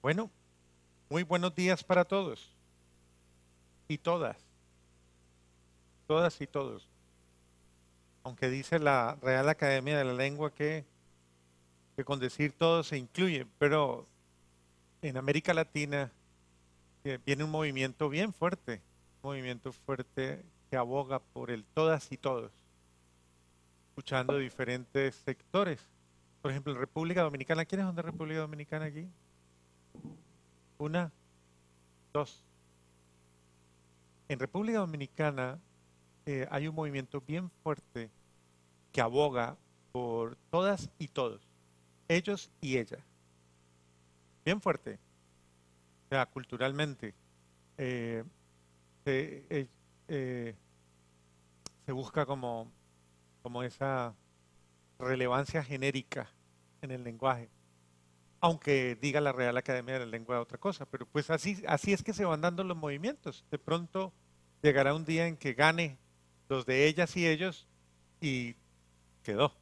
Bueno, muy buenos días para todos y todas y todos. Aunque dice la Real Academia de la Lengua que con decir todos se incluye, pero en América Latina viene un movimiento fuerte que aboga por el todas y todos, escuchando diferentes sectores. Por ejemplo, en República Dominicana, ¿quiénes son de República Dominicana aquí? Una, dos. En República Dominicana hay un movimiento bien fuerte que aboga por todas y todos, ellos y ella, bien fuerte, o sea, culturalmente. eh, se, eh, eh, se busca como esa relevancia genérica en el lenguaje, aunque diga la Real Academia de la Lengua otra cosa, pero pues así es que se van dando los movimientos. De pronto llegará un día en que gane los de ellas y ellos y quedó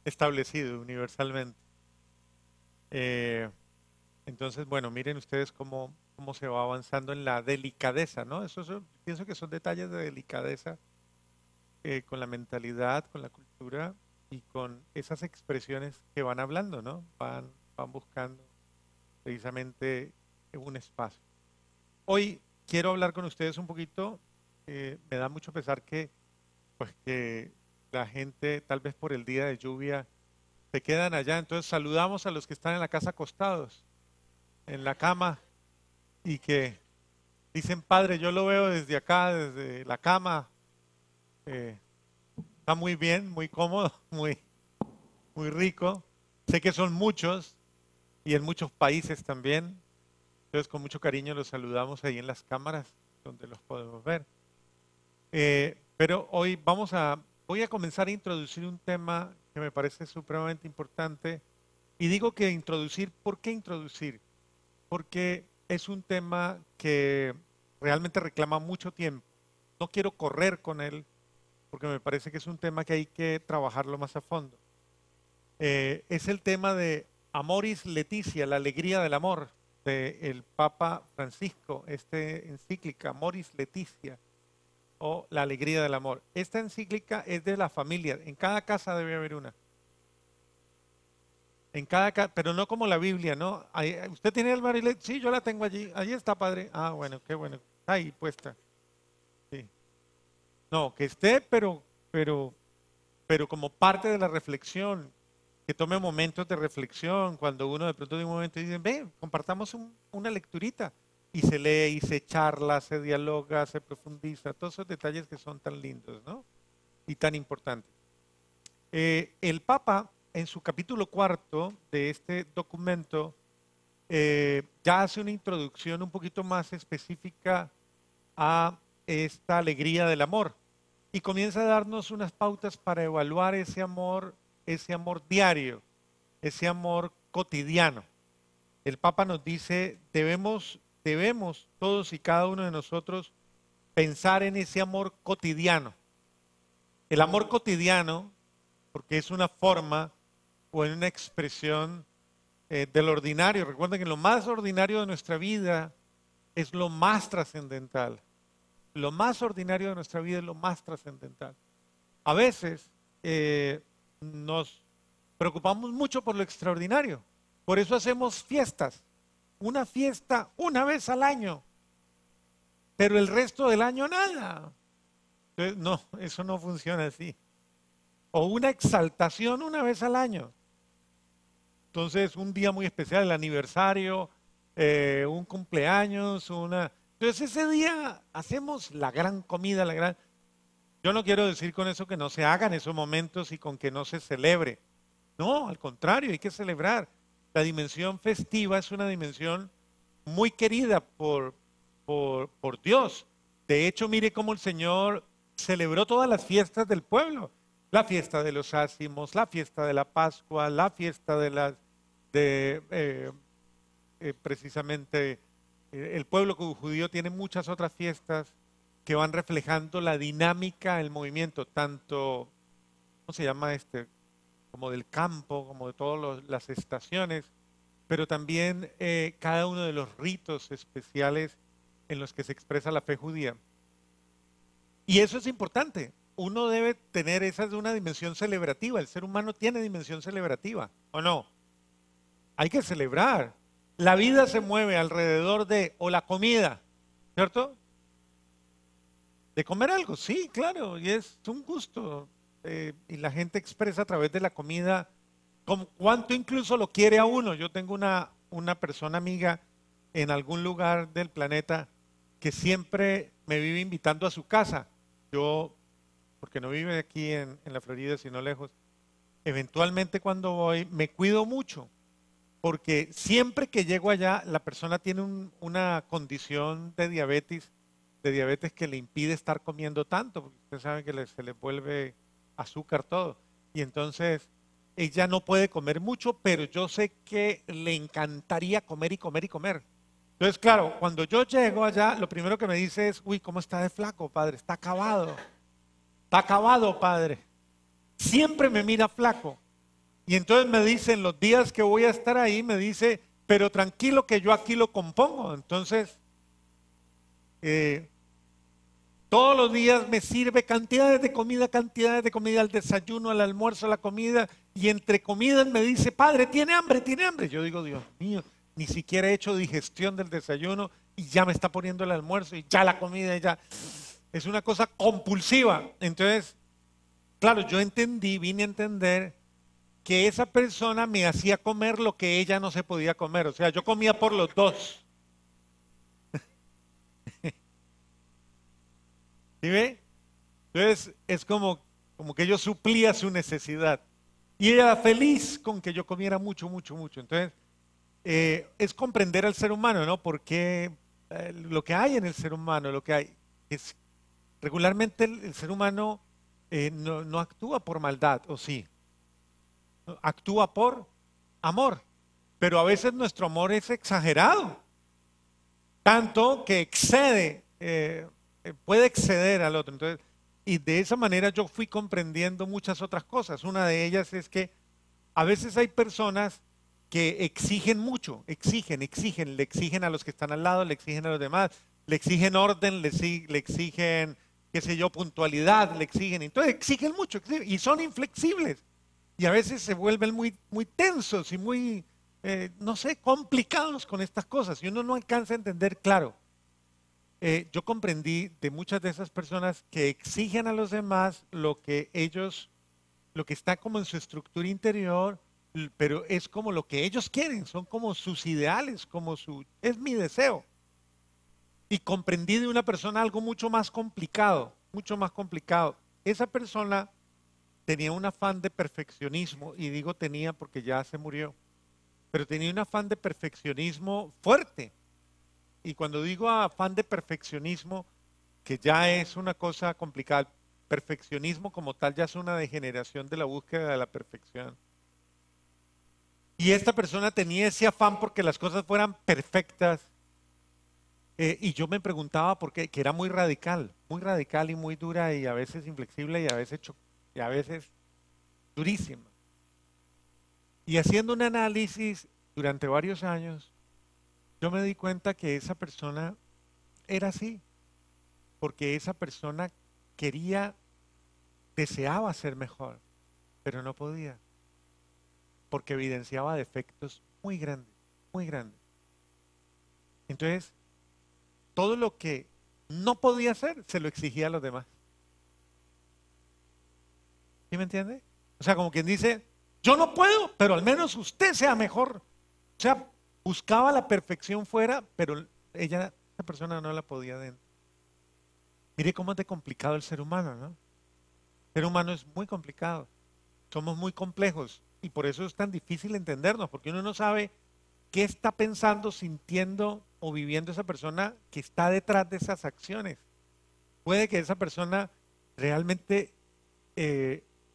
establecido universalmente. Eh, Entonces, bueno, miren ustedes cómo se va avanzando en la delicadeza, ¿no? Pienso que son detalles de delicadeza con la mentalidad, con la cultura y con esas expresiones que van hablando, ¿no? Van buscando precisamente un espacio. Hoy quiero hablar con ustedes un poquito, me da mucho pesar que la gente, tal vez por el día de lluvia, se quedan allá, entonces saludamos a los que están en la casa acostados, en la cama, y que dicen, Padre, yo lo veo desde acá, desde la cama, eh, está muy bien, muy cómodo, muy rico. Sé que son muchos y en muchos países también. Entonces, con mucho cariño los saludamos ahí en las cámaras donde los podemos ver. Pero hoy voy a comenzar a introducir un tema que me parece supremamente importante. Y digo que introducir, ¿por qué introducir? Porque es un tema que realmente reclama mucho tiempo. No quiero correr con él porque me parece que es un tema que hay que trabajarlo más a fondo. Es el tema de Amoris Laetitia, la alegría del amor, del Papa Francisco, este encíclica, Amoris Laetitia, o la alegría del amor. Esta encíclica es de la familia, en cada casa debe haber una. Pero no como la Biblia, ¿no? ¿Usted tiene el Amoris? Sí, yo la tengo allí. Allí está, padre. Ah, bueno, qué bueno. Ahí puesta. Sí. No, que esté, pero pero como parte de la reflexión, que tome momentos de reflexión, cuando uno de pronto de un momento dice, ve, compartamos una lecturita, y se lee, y se charla, se dialoga, se profundiza, todos esos detalles que son tan lindos, ¿no? Y tan importantes. El Papa, en su capítulo cuarto de este documento, ya hace una introducción un poquito más específica a esta alegría del amor y comienza a darnos unas pautas para evaluar ese amor diario, ese amor cotidiano. El Papa nos dice, debemos todos y cada uno de nosotros pensar en ese amor cotidiano. El amor cotidiano, porque es una forma o en una expresión del ordinario. Recuerden que lo más ordinario de nuestra vida es lo más trascendental. Lo más ordinario de nuestra vida es lo más trascendental. A veces nos preocupamos mucho por lo extraordinario. Por eso hacemos fiestas. Una fiesta una vez al año, pero el resto del año nada. Entonces, no, eso no funciona así. O una exaltación una vez al año. Entonces, un día muy especial, el aniversario, un cumpleaños, una... Entonces, ese día hacemos la gran comida, la gran... Yo no quiero decir con eso que no se hagan esos momentos y con que no se celebre. No, al contrario, hay que celebrar. La dimensión festiva es una dimensión muy querida por Dios. De hecho, mire cómo el Señor celebró todas las fiestas del pueblo. La fiesta de los ácimos, la fiesta de la Pascua, la fiesta de precisamente el pueblo judío tiene muchas otras fiestas que van reflejando la dinámica, el movimiento, tanto, ¿cómo se llama este? Como del campo, como de todas las estaciones. pero también cada uno de los ritos especiales en los que se expresa la fe judía. Y eso es importante. Uno debe tener esa de una dimensión celebrativa. El ser humano tiene dimensión celebrativa, ¿o no? Hay que celebrar. La vida se mueve alrededor de, o la comida, ¿cierto? De comer algo, sí, claro, y es un gusto. Y la gente expresa a través de la comida como cuánto incluso lo quiere a uno. Yo tengo una persona amiga en algún lugar del planeta que siempre me vive invitando a su casa. Yo, porque no vive aquí en la Florida, sino lejos, eventualmente cuando voy me cuido mucho, porque siempre que llego allá la persona tiene una condición de diabetes que le impide estar comiendo tanto, porque usted sabe que se le vuelve azúcar todo. Y entonces ella no puede comer mucho, pero yo sé que le encantaría comer y comer y comer. Entonces, claro, cuando yo llego allá, lo primero que me dice es, uy, ¿cómo está de flaco, padre? Está acabado, padre. Siempre me mira flaco. Y entonces me dice, en los días que voy a estar ahí, me dice, pero tranquilo que yo aquí lo compongo. Entonces, eh, todos los días me sirve cantidades de comida, al desayuno, al almuerzo, a la comida, y entre comidas me dice, padre, ¿tiene hambre? ¿Tiene hambre? Yo digo, Dios mío, ni siquiera he hecho digestión del desayuno y ya me está poniendo el almuerzo y ya la comida, y ya. Es una cosa compulsiva. Entonces, claro, yo entendí, vine a entender que esa persona me hacía comer lo que ella no se podía comer. O sea, yo comía por los dos. ¿Sí ve? Entonces es como que yo suplía su necesidad. Y ella era feliz con que yo comiera mucho, mucho, mucho. Entonces, es comprender al ser humano, ¿no? Porque lo que hay en el ser humano, lo que hay es regularmente el ser humano no actúa por maldad, ¿o sí? Actúa por amor. Pero a veces nuestro amor es exagerado, tanto que puede exceder al otro. Entonces, y de esa manera yo fui comprendiendo muchas otras cosas. Una de ellas es que a veces hay personas que exigen mucho, le exigen a los que están al lado, le exigen a los demás, le exigen orden, le exigen, qué sé yo, puntualidad, le exigen, entonces exigen mucho y son inflexibles. Y a veces se vuelven muy, muy tensos y muy, no sé, complicados con estas cosas. Y uno no alcanza a entender claro. Yo comprendí de muchas de esas personas que exigen a los demás lo que ellos, lo que está como en su estructura interior, pero es como lo que ellos quieren, son como sus ideales, es mi deseo. Y comprendí de una persona algo mucho más complicado, mucho más complicado. Esa persona tenía un afán de perfeccionismo, y digo tenía porque ya se murió, pero tenía un afán de perfeccionismo fuerte. Y cuando digo afán de perfeccionismo, que ya es una cosa complicada, perfeccionismo como tal ya es una degeneración de la búsqueda de la perfección. Y esta persona tenía ese afán porque las cosas fueran perfectas. Y yo me preguntaba por qué, que era muy radical y muy dura y a veces inflexible y a veces, y a veces durísima. Y haciendo un análisis durante varios años, yo me di cuenta que esa persona era así, porque esa persona quería, deseaba ser mejor, pero no podía, porque evidenciaba defectos muy grandes, muy grandes. Entonces, todo lo que no podía hacer, se lo exigía a los demás. ¿Sí me entiende? O sea, como quien dice, yo no puedo, pero al menos usted sea mejor. O sea, buscaba la perfección fuera, pero esa persona no la podía dentro. Mire cómo es de complicado el ser humano, ¿no? El ser humano es muy complicado. Somos muy complejos y por eso es tan difícil entendernos, porque uno no sabe qué está pensando, sintiendo o viviendo esa persona que está detrás de esas acciones. Puede que esa persona realmente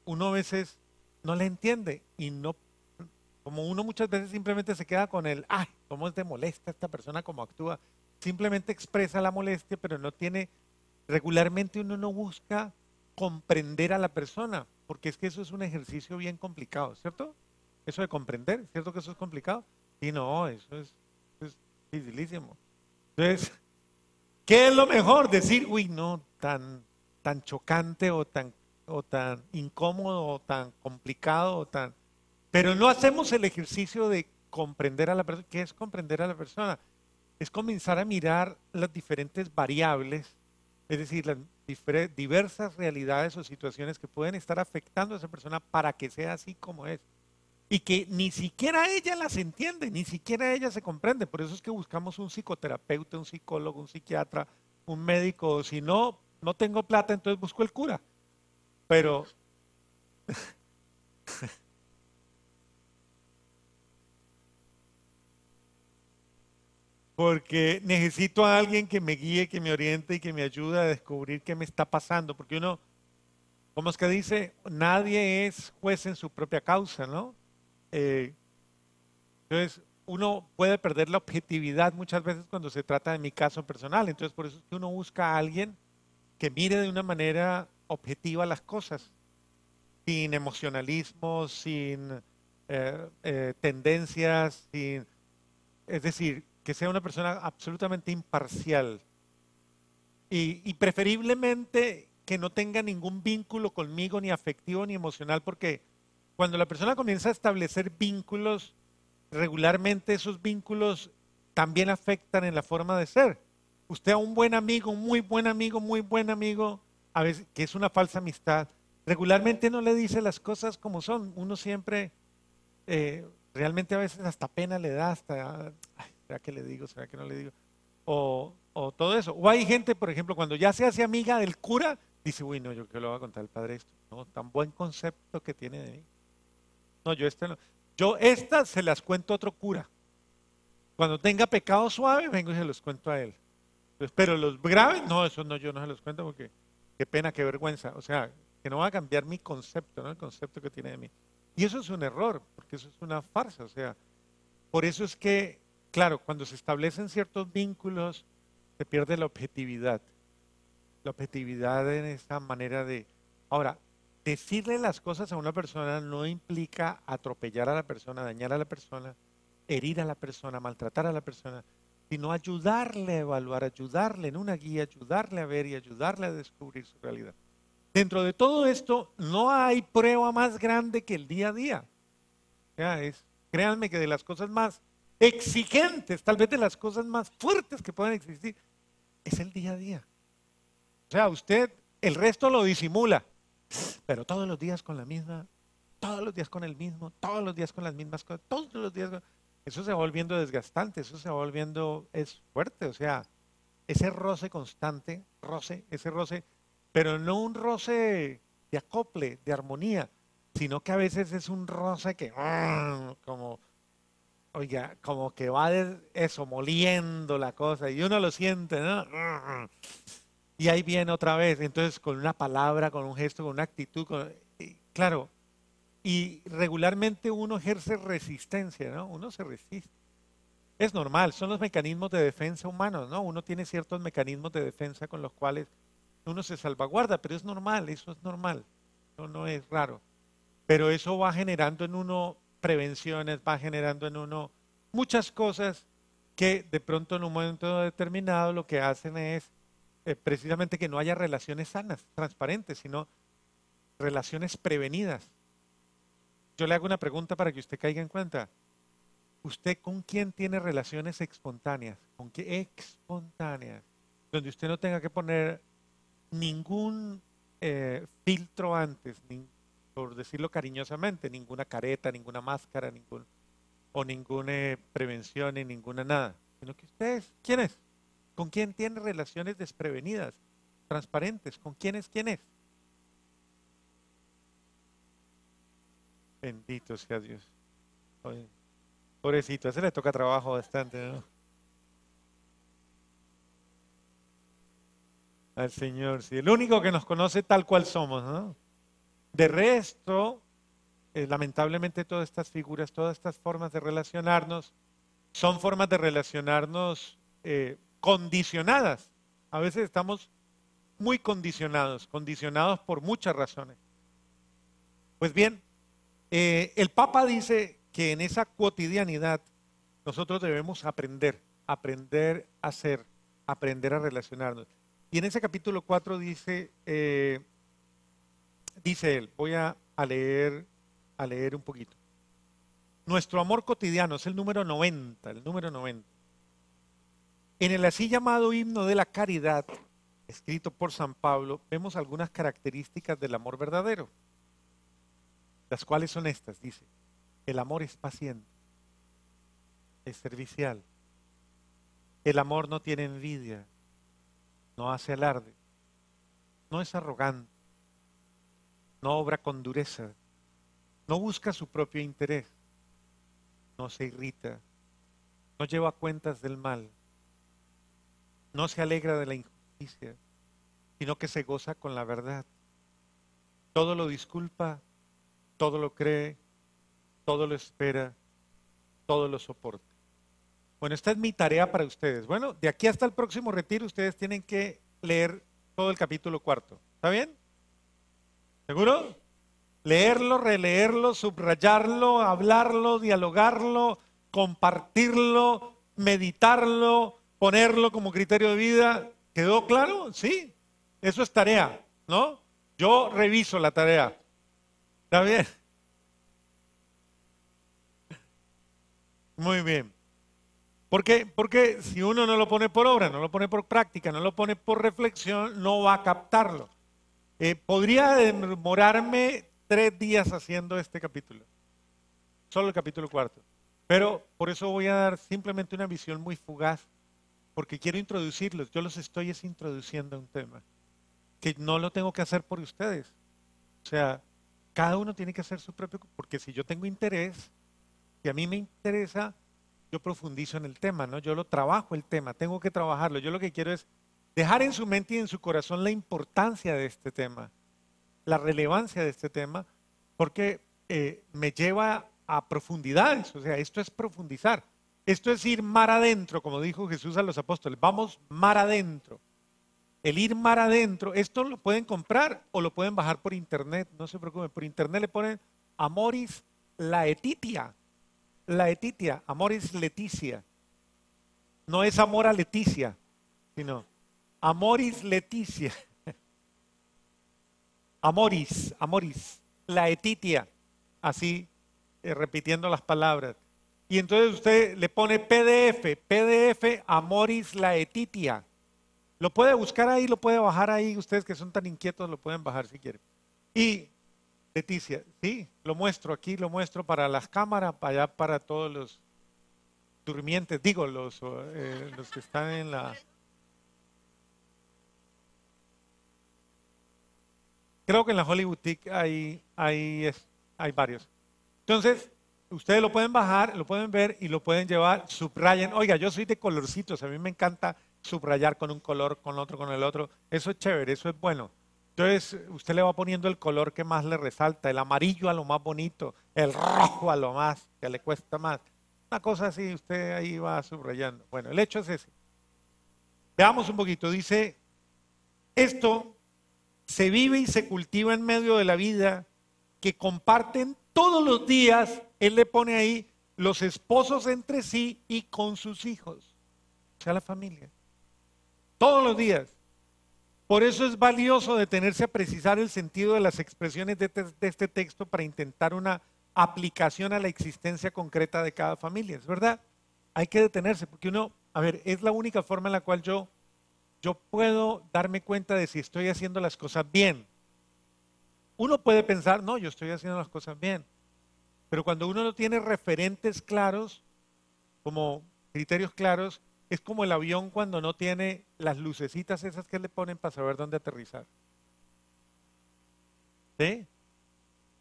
uno a veces no la entiende y no, como uno muchas veces simplemente se queda con el, ay, cómo es de molesta esta persona, cómo actúa. Simplemente expresa la molestia, pero no tiene, regularmente uno no busca comprender a la persona, porque es que eso es un ejercicio bien complicado, ¿cierto? Eso de comprender, ¿cierto que eso es complicado? Sí, no, eso es dificilísimo. Entonces, ¿qué es lo mejor? Decir, uy, no, tan chocante o tan incómodo o tan complicado o tan... Pero no hacemos el ejercicio de comprender a la persona. ¿Qué es comprender a la persona? Es comenzar a mirar las diferentes variables, es decir, las diversas realidades o situaciones que pueden estar afectando a esa persona para que sea así como es. Y que ni siquiera ella las entiende, ni siquiera ella se comprende. Por eso es que buscamos un psicoterapeuta, un psicólogo, un psiquiatra, un médico. Si no, no tengo plata, entonces busco el cura. Pero porque necesito a alguien que me guíe, que me oriente y que me ayude a descubrir qué me está pasando. Porque uno, como es que dice, nadie es juez en su propia causa, ¿no? Eh, entonces, uno puede perder la objetividad muchas veces cuando se trata de mi caso personal. Entonces, por eso es que uno busca a alguien que mire de una manera objetiva las cosas, sin emocionalismo, sin tendencias, es decir, que sea una persona absolutamente imparcial y preferiblemente que no tenga ningún vínculo conmigo, ni afectivo, ni emocional, porque cuando la persona comienza a establecer vínculos, regularmente esos vínculos también afectan en la forma de ser. Usted a un buen amigo, un muy buen amigo, muy buen amigo, a veces que es una falsa amistad, regularmente no le dice las cosas como son. Uno siempre, realmente a veces hasta pena le da, hasta, "Ay, ¿será que le digo? ¿Será que no le digo? O todo eso. O hay gente, por ejemplo, cuando ya se hace amiga del cura, dice, uy, no, yo que le voy a contar al padre esto. No, tan buen concepto que tiene de mí. No, yo este no. Yo estas se las cuento a otro cura. Cuando tenga pecado suave, vengo y se los cuento a él. Entonces, pero los graves, no, eso no, yo no se los cuento porque qué pena, qué vergüenza. O sea, que no va a cambiar mi concepto, ¿no? El concepto que tiene de mí. Y eso es un error, porque eso es una farsa. O sea, por eso es que, claro, cuando se establecen ciertos vínculos, se pierde la objetividad. La objetividad en esa manera de... Ahora, decirle las cosas a una persona no implica atropellar a la persona, dañar a la persona, herir a la persona, maltratar a la persona, sino ayudarle a evaluar, ayudarle en una guía, ayudarle a ver y ayudarle a descubrir su realidad. Dentro de todo esto, no hay prueba más grande que el día a día. O sea, créanme que de las cosas más exigentes, tal vez de las cosas más fuertes que pueden existir, es el día a día. O sea, usted el resto lo disimula, pero todos los días con la misma, todos los días con el mismo, todos los días con las mismas cosas, todos los días. Eso se va volviendo desgastante, eso se va volviendo, es fuerte, o sea, ese roce constante, ese roce, pero no un roce de acople, de armonía, sino que a veces es un roce que, como, oiga, como que va eso, moliendo la cosa, y uno lo siente, ¿no? Y ahí viene otra vez, entonces con una palabra, con un gesto, con una actitud, claro, y regularmente uno ejerce resistencia, ¿no? Uno se resiste. Es normal, son los mecanismos de defensa humanos, ¿no? Uno tiene ciertos mecanismos de defensa con los cuales uno se salvaguarda, pero es normal, eso es normal, eso no es raro. Pero eso va generando en uno prevenciones, va generando en uno muchas cosas que de pronto en un momento determinado lo que hacen es precisamente que no haya relaciones sanas, transparentes, sino relaciones prevenidas. Yo le hago una pregunta para que usted caiga en cuenta. ¿Usted con quién tiene relaciones espontáneas? ¿Con qué espontáneas? Donde usted no tenga que poner ningún filtro antes, por decirlo cariñosamente, ninguna careta, ninguna máscara, o ninguna prevención, ni ninguna nada. Sino que ustedes, ¿quién es? ¿Con quién tiene relaciones desprevenidas, transparentes? ¿Con quién es? ¿Quién es? Bendito sea Dios. Oye, pobrecito, a ese le toca trabajo bastante, ¿no? Al Señor, sí. El único que nos conoce tal cual somos, ¿no? De resto, lamentablemente todas estas figuras, todas estas formas de relacionarnos, son formas de relacionarnos condicionadas. A veces estamos muy condicionados, condicionados por muchas razones. Pues bien, el Papa dice que en esa cotidianidad nosotros debemos aprender, aprender a ser, aprender a relacionarnos. Y en ese capítulo 4 dice, dice él, voy a leer un poquito. Nuestro amor cotidiano es el número 90, el número 90. En el así llamado himno de la caridad, escrito por San Pablo, vemos algunas características del amor verdadero, las cuales son estas, dice, el amor es paciente, es servicial, el amor no tiene envidia, no hace alarde, no es arrogante, no obra con dureza, no busca su propio interés, no se irrita, no lleva cuentas del mal, no se alegra de la injusticia, sino que se goza con la verdad. Todo lo disculpa, todo lo cree, todo lo espera, todo lo soporta. Bueno, esta es mi tarea para ustedes. Bueno, de aquí hasta el próximo retiro ustedes tienen que leer todo el capítulo 4. ¿Está bien? ¿Seguro? Leerlo, releerlo, subrayarlo, hablarlo, dialogarlo, compartirlo, meditarlo, ponerlo como criterio de vida. ¿Quedó claro? Sí. Eso es tarea, ¿no? Yo reviso la tarea. ¿Está bien? Muy bien. ¿Por qué? Porque si uno no lo pone por obra, no lo pone por práctica, no lo pone por reflexión, no va a captarlo. Podría demorarme 3 días haciendo este capítulo, solo el capítulo 4. Pero por eso voy a dar simplemente una visión muy fugaz, porque quiero introducirlos. Yo los estoy introduciendo a un tema que no lo tengo que hacer por ustedes. O sea, cada uno tiene que hacer su propio, porque si yo tengo interés, si a mí me interesa, yo profundizo en el tema, ¿no? Yo lo trabajo el tema, tengo que trabajarlo. Yo lo que quiero es dejar en su mente y en su corazón la importancia de este tema, la relevancia de este tema, porque me lleva a profundidades. O sea, esto es profundizar. Esto es ir mar adentro, como dijo Jesús a los apóstoles. Vamos mar adentro. El ir mar adentro, esto lo pueden comprar o lo pueden bajar por internet, no se preocupen, por internet le ponen Amoris Laetitia, Laetitia, Amoris Leticia, no es amor a Leticia, sino Amoris Leticia, Amoris, Amoris, Laetitia, así repitiendo las palabras. Y entonces usted le pone PDF, PDF Amoris Laetitia. Lo puede buscar ahí, lo puede bajar ahí. Ustedes que son tan inquietos lo pueden bajar si quieren. Y Leticia, sí, lo muestro aquí, lo muestro para las cámaras, para allá para todos los durmientes, digo, los que están en la... Creo que en la Hollywood Boutique hay varios. Entonces, ustedes lo pueden bajar, lo pueden ver y lo pueden llevar, subrayen. Oiga, yo soy de colorcitos, a mí me encanta subrayar con un color, con otro, con el otro. Eso es chévere, eso es bueno. Entonces, usted le va poniendo el color que más le resalta, el amarillo a lo más bonito, el rojo a lo más, que le cuesta más. Una cosa así, usted ahí va subrayando. Bueno, el hecho es ese. Veamos un poquito, dice, esto se vive y se cultiva en medio de la vida que comparten todos los días, él le pone ahí, los esposos entre sí y con sus hijos, o sea, la familia, todos los días. Por eso es valioso detenerse a precisar el sentido de las expresiones de este texto para intentar una aplicación a la existencia concreta de cada familia, ¿es verdad? Hay que detenerse porque uno, a ver, es la única forma en la cual yo puedo darme cuenta de si estoy haciendo las cosas bien. Uno puede pensar, no, yo estoy haciendo las cosas bien, pero cuando uno no tiene referentes claros, como criterios claros, es como el avión cuando no tiene las lucecitas esas que le ponen para saber dónde aterrizar. ¿Sí?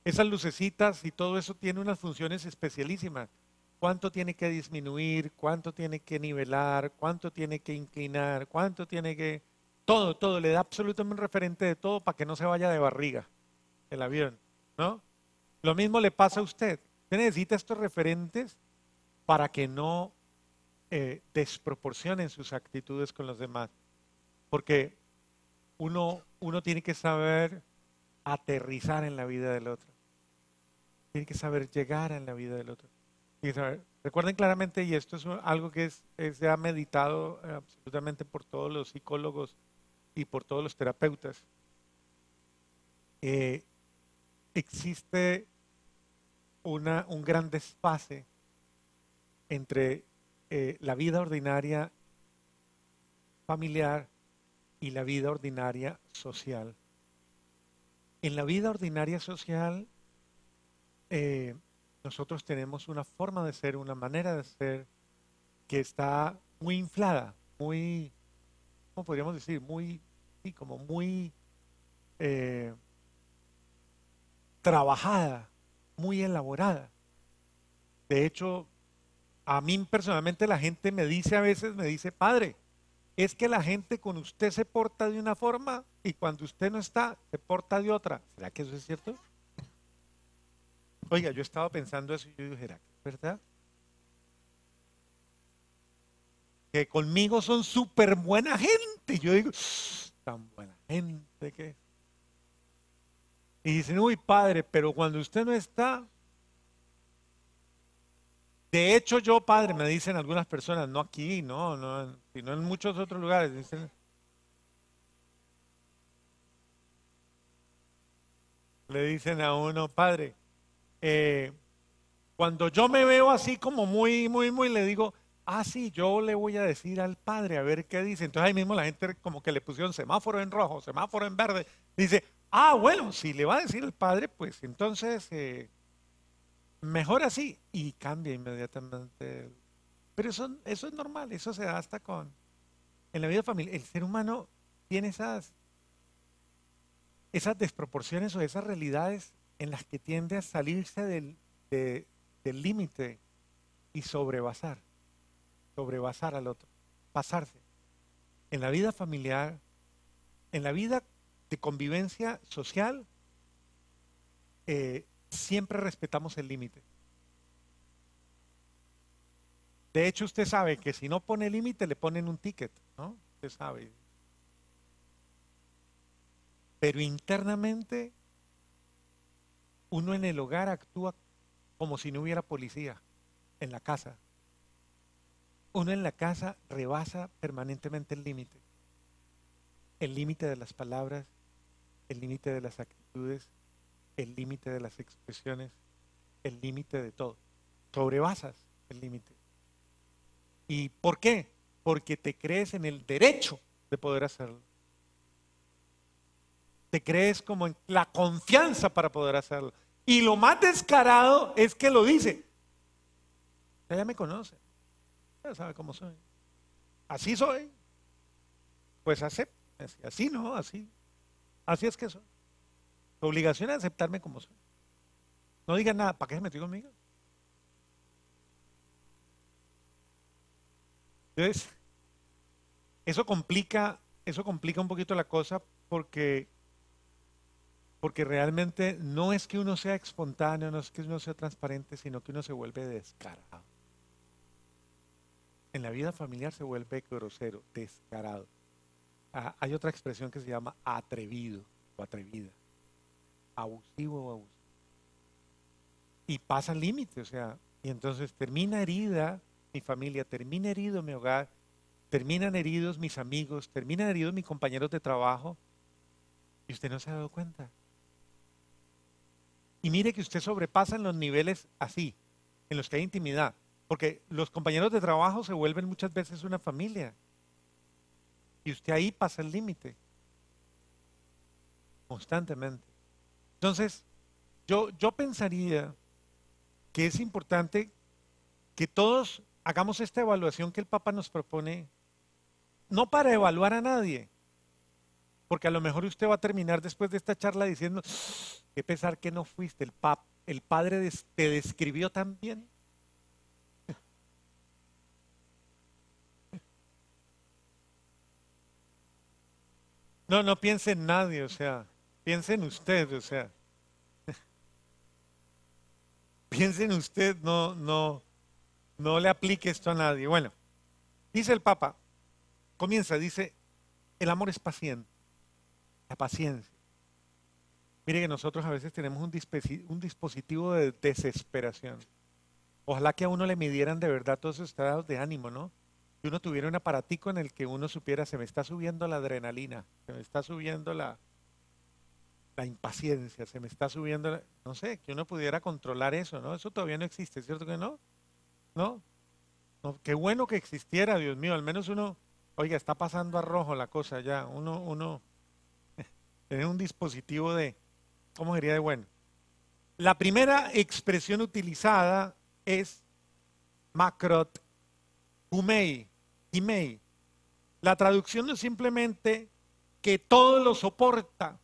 Esas lucecitas y todo eso tiene unas funciones especialísimas. ¿Cuánto tiene que disminuir? ¿Cuánto tiene que nivelar? ¿Cuánto tiene que inclinar? ¿Cuánto tiene que... Todo, todo, le da absolutamente un referente de todo para que no se vaya de barriga el avión, ¿no? Lo mismo le pasa a usted. Usted necesita estos referentes para que no desproporcionen sus actitudes con los demás. Porque uno tiene que saber aterrizar en la vida del otro. Tiene que saber llegar en la vida del otro. Y recuerden claramente, y esto es algo que es ya meditado absolutamente por todos los psicólogos y por todos los terapeutas, eh, existe un gran desfase entre la vida ordinaria familiar y la vida ordinaria social. En la vida ordinaria social, eh, nosotros tenemos una forma de ser, una manera de ser que está muy inflada, muy, ¿cómo podríamos decir? Muy, sí, como muy eh, trabajada, muy elaborada. De hecho, a mí personalmente la gente me dice a veces, me dice, padre, es que la gente con usted se porta de una forma y cuando usted no está, se porta de otra. ¿Será que eso es cierto? Oiga, yo estaba pensando eso y yo dije, ¿será que es verdad? Que conmigo son súper buena gente. Y yo digo, tan buena gente que... Y dicen, uy, padre, pero cuando usted no está, de hecho yo, padre, me dicen algunas personas, no aquí, no, no, sino en muchos otros lugares, dicen, le dicen a uno, padre, eh, cuando yo me veo así como muy, muy, muy, le digo, ah, sí, yo le voy a decir al padre a ver qué dice. Entonces ahí mismo la gente como que le pusieron semáforo en rojo, semáforo en verde. Dice, ah, bueno, si le va a decir el padre, pues entonces mejor así. Y cambia inmediatamente. Pero eso es normal, eso se da hasta con... En la vida familiar, el ser humano tiene esas desproporciones o esas realidades en las que tiende a salirse del límite y sobrebasar al otro, pasarse. En la vida familiar, en la vida de convivencia social, siempre respetamos el límite. De hecho, usted sabe que si no pone límite, le ponen un ticket, ¿no? Usted sabe. Pero internamente, uno en el hogar actúa como si no hubiera policía en la casa. Uno en la casa rebasa permanentemente el límite de las palabras, el límite de las actitudes, el límite de las expresiones, el límite de todo. Sobrebasas el límite. ¿Y por qué? Porque te crees en el derecho de poder hacerlo. Te crees como en la confianza para poder hacerlo. Y lo más descarado es que lo dice. Usted ya me conoce, ya sabe cómo soy. Así soy. Pues acepte. Así no, así. Así es que soy. Tu obligación es aceptarme como soy. No digas nada, ¿para qué se metió conmigo? Entonces, eso complica un poquito la cosa porque, porque realmente no es que uno sea espontáneo, no es que uno sea transparente, sino que uno se vuelve descarado. En la vida familiar se vuelve grosero, descarado. Ah, hay otra expresión que se llama atrevido o atrevida, abusivo o abusivo. Y pasa el límite, o sea, y entonces termina herida mi familia, termina herido mi hogar, terminan heridos mis amigos, terminan heridos mis compañeros de trabajo, y usted no se ha dado cuenta. Y mire que usted sobrepasa en los niveles así, en los que hay intimidad, porque los compañeros de trabajo se vuelven muchas veces una familia, y usted ahí pasa el límite constantemente. Entonces, yo pensaría que es importante que todos hagamos esta evaluación que el Papa nos propone, no para evaluar a nadie, porque a lo mejor usted va a terminar después de esta charla diciendo, qué pesar que no fuiste, el Padre te describió tan bien. No, no piense en nadie, o sea, piense en usted, o sea, piense en usted, no, no, no le aplique esto a nadie. Bueno, dice el Papa, comienza, dice, el amor es paciente, la paciencia. Mire que nosotros a veces tenemos un dispositivo de desesperación. Ojalá que a uno le midieran de verdad todos esos estados de ánimo, ¿no? Que uno tuviera un aparatico en el que uno supiera, se me está subiendo la adrenalina, se me está subiendo la impaciencia, se me está subiendo, no sé, que uno pudiera controlar eso, ¿no? Eso todavía no existe, ¿cierto que no? ¿No? No, qué bueno que existiera, Dios mío, al menos uno, oiga, está pasando a rojo la cosa ya, uno tiene un dispositivo de, ¿cómo diría de bueno? La primera expresión utilizada es Makrot Humei, Himei. La traducción no es simplemente que todo lo soporta,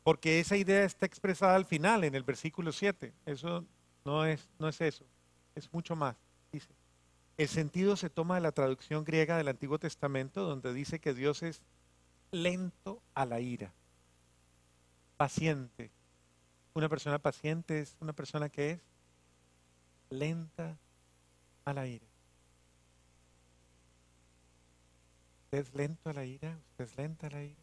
porque esa idea está expresada al final, en el versículo 7. Eso no es eso, es mucho más. Dice, el sentido se toma de la traducción griega del Antiguo Testamento, donde dice que Dios es lento a la ira, paciente. Una persona paciente es una persona que es lenta a la ira. ¿Usted es lento a la ira? ¿Usted es lenta a la ira?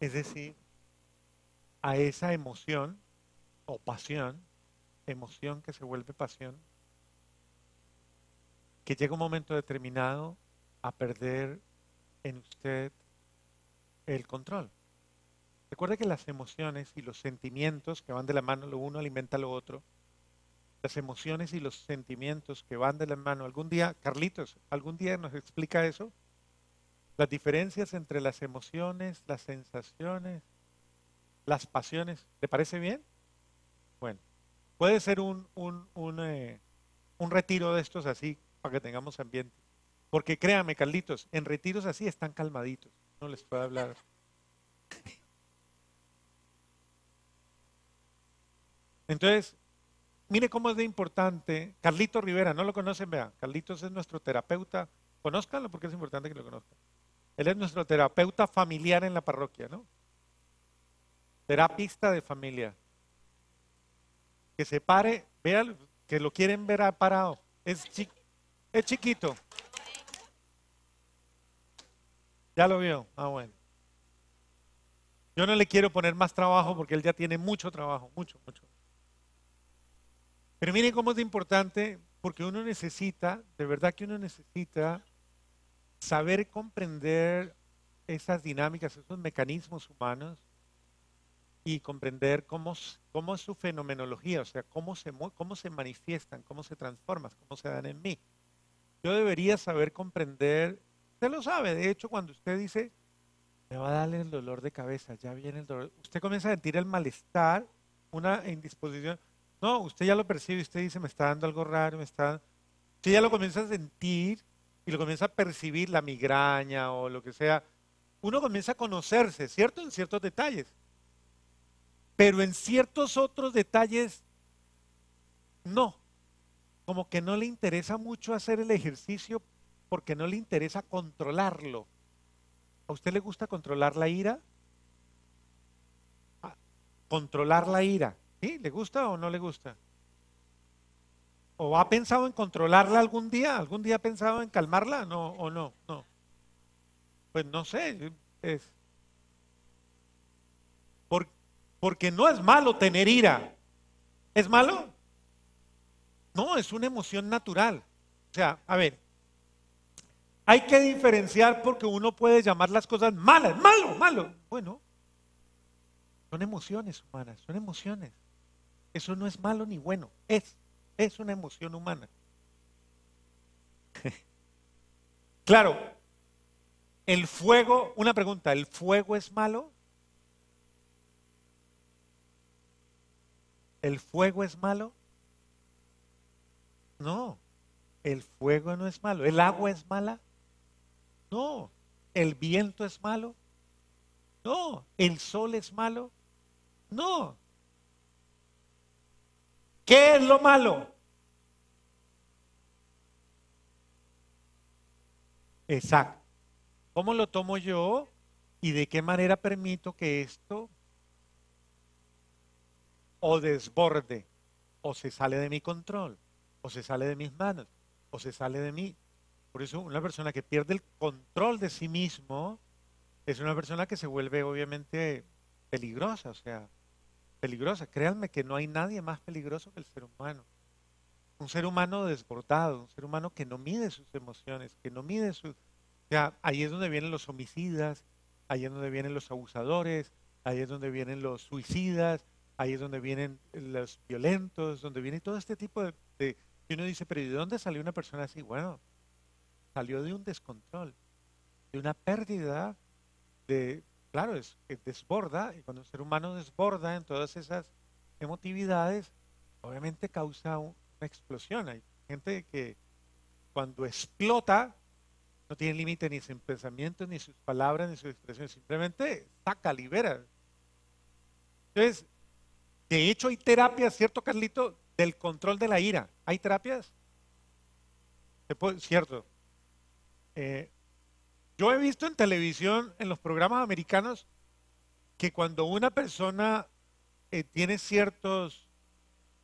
Es decir, a esa emoción o pasión, emoción que se vuelve pasión, que llega un momento determinado a perder en usted el control. Recuerde que las emociones y los sentimientos que van de la mano, lo uno alimenta lo otro. Las emociones y los sentimientos que van de la mano. Algún día, Carlitos, algún día nos explica eso. Las diferencias entre las emociones, las sensaciones, las pasiones. ¿Le parece bien? Bueno, puede ser un retiro de estos así para que tengamos ambiente. Porque créame, Carlitos, en retiros así están calmaditos. No les puedo hablar. Entonces, mire cómo es de importante. Carlitos Rivera, ¿no lo conocen? Vea, Carlitos es nuestro terapeuta. Conózcanlo porque es importante que lo conozcan. Él es nuestro terapeuta familiar en la parroquia, ¿no? Terapista de familia. Que se pare, vea que lo quieren ver parado. Es chiquito. Ya lo vio. Ah, bueno. Yo no le quiero poner más trabajo porque él ya tiene mucho trabajo, mucho, mucho. Pero miren cómo es de importante, porque uno necesita, de verdad que uno necesita saber comprender esas dinámicas, esos mecanismos humanos y comprender cómo es su fenomenología, o sea, cómo se manifiestan, cómo se transforman, cómo se dan en mí. Yo debería saber comprender, usted lo sabe, de hecho, cuando usted dice, me va a dar el dolor de cabeza, ya viene el dolor, usted comienza a sentir el malestar, una indisposición. No, usted ya lo percibe, usted dice, me está dando algo raro, usted ya lo comienza a sentir y lo comienza a percibir, la migraña o lo que sea. Uno comienza a conocerse, ¿cierto? En ciertos detalles. Pero en ciertos otros detalles, no. Como que no le interesa mucho hacer el ejercicio porque no le interesa controlarlo. ¿A usted le gusta controlar la ira? Ah, controlar la ira. ¿Sí? ¿Le gusta o no le gusta? ¿O ha pensado en controlarla algún día? ¿Algún día ha pensado en calmarla? No, o no, no. Pues no sé. Es, por- porque no es malo tener ira. ¿Es malo? No, es una emoción natural. O sea, a ver, hay que diferenciar porque uno puede llamar las cosas malas, malo, malo. Bueno, son emociones humanas, son emociones. Eso no es malo ni bueno, es una emoción humana. Claro, el fuego, una pregunta, ¿el fuego es malo? ¿El fuego es malo? No, el fuego no es malo. ¿El agua es mala? No. ¿El viento es malo? No. ¿El sol es malo? No. ¿Qué es lo malo? Exacto. ¿Cómo lo tomo yo y de qué manera permito que esto o desborde o se sale de mi control o se sale de mis manos o se sale de mí? Por eso una persona que pierde el control de sí mismo es una persona que se vuelve obviamente peligrosa, o sea, peligrosa. Créanme que no hay nadie más peligroso que el ser humano. Un ser humano desbordado, un ser humano que no mide sus emociones, que no mide sus... O sea, ahí es donde vienen los homicidas, ahí es donde vienen los abusadores, ahí es donde vienen los suicidas, ahí es donde vienen los violentos, donde viene todo este tipo de... Y uno dice, pero ¿y de dónde salió una persona así? Bueno, salió de un descontrol, de una pérdida de... Claro, es desborda, y cuando un ser humano desborda en todas esas emotividades, obviamente causa una explosión. Hay gente que cuando explota no tiene límite ni sus pensamientos, ni sus palabras, ni sus expresiones, simplemente saca, libera. Entonces, de hecho hay terapias, ¿cierto, Carlito? Del control de la ira. ¿Hay terapias? Cierto. Eh, yo he visto en televisión, en los programas americanos, que cuando una persona tiene ciertos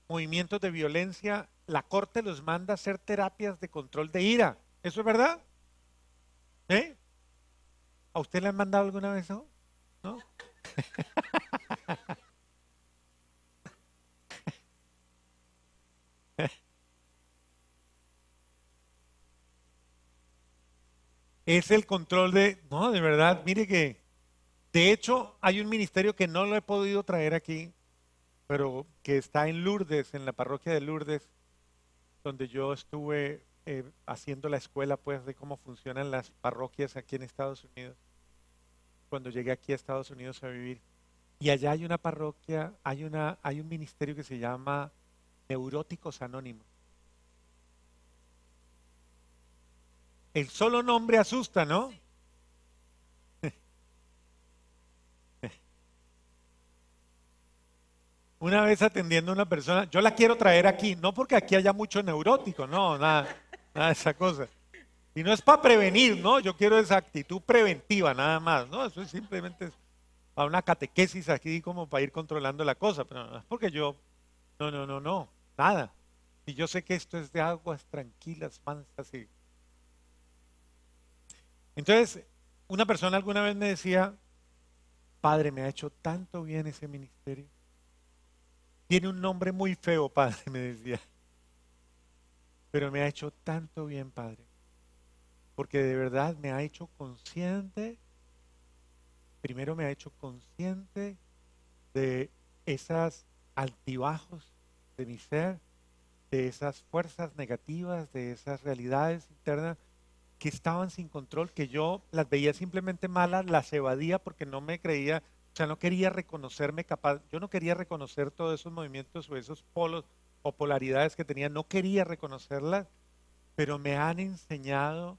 movimientos de violencia, la corte los manda a hacer terapias de control de ira. ¿Eso es verdad? ¿Eh? ¿A usted le han mandado alguna vez eso? ¿No? Es el control de... No, de verdad, mire que... De hecho, hay un ministerio que no lo he podido traer aquí, pero que está en Lourdes, en la parroquia de Lourdes, donde yo estuve haciendo la escuela, pues, de cómo funcionan las parroquias aquí en Estados Unidos, cuando llegué aquí a Estados Unidos a vivir. Y allá hay una parroquia, hay un ministerio que se llama Neuróticos Anónimos. El solo nombre asusta, ¿no? Una vez atendiendo a una persona, yo la quiero traer aquí, no porque aquí haya mucho neurótico, no, nada, nada de esa cosa. Y no es para prevenir, ¿no? Yo quiero esa actitud preventiva, nada más, ¿no? Eso es simplemente para una catequesis aquí como para ir controlando la cosa, pero no es porque yo, no, nada. Y yo sé que esto es de aguas tranquilas, mansas y... Entonces, una persona alguna vez me decía, padre, me ha hecho tanto bien ese ministerio. Tiene un nombre muy feo, padre, me decía, pero me ha hecho tanto bien, padre, porque de verdad me ha hecho consciente, primero me ha hecho consciente de esas altibajos de mi ser, de esas fuerzas negativas, de esas realidades internas que estaban sin control, que yo las veía simplemente malas, las evadía porque no me creía, o sea, no quería reconocerme capaz, yo no quería reconocer todos esos movimientos o esos polos o polaridades que tenía, no quería reconocerlas, pero me han enseñado